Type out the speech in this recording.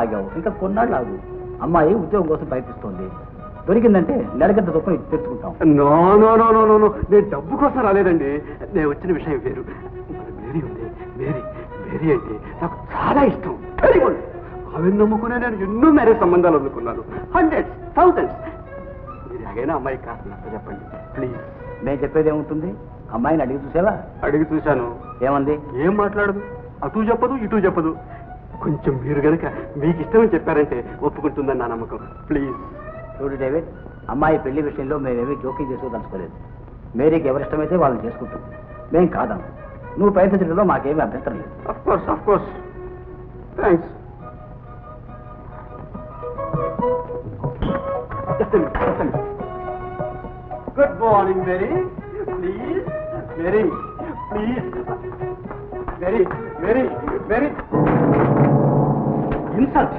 ఆగావు, ఇంకా కొన్నాళ్ళు ఆగు. అమ్మాయి ఉద్యోగం కోసం ప్రయత్నిస్తోంది, దొరికిందంటే నెలకింత దుఃఖం తెచ్చుకుంటాం. No no no no no no, నేను డబ్బు కోసం రాలేదండి. నేను వచ్చిన విషయం వేరు. మేరీ ఉంది, మేరీ మేరీ అంటే నాకు చాలా ఇష్టం. Very good. అవి నమ్ముకునే నేను ఎన్నో మ్యారేజ్ సంబంధాలు అందుకున్నాను. Hundreds, thousands. మీరు ఎలాగైనా అమ్మాయి కాస్త నచ్చ చెప్పండి ప్లీజ్. నేను చెప్పేది ఏముంటుంది, అమ్మాయిని అడిగి చూసావా? అడిగి చూశాను. ఏమంది? ఏం మాట్లాడదు, అటు చెప్పదు ఇటు చెప్పదు. కొంచెం మీరు గనక మీకు ఇష్టమని చెప్పారంటే ఒప్పుకుంటుందని నా నమ్మకం. ప్లీజ్. చూడు డేవిడ్, అమ్మాయి పెళ్లి విషయంలో మేమేమీ జోక్యం చేసుకోదలుచుకోలేదు. మేరీకి ఎవరిష్టమైతే వాళ్ళని చేసుకుంటాం, మేం కాదాం. నువ్వు ప్రయత్నించడంలో మాకేమీ అభ్యంతరం లేదు. Of course, of course. Thanks. Good morning Mary. Please Mary, please. Mary Mary Mary. Insult.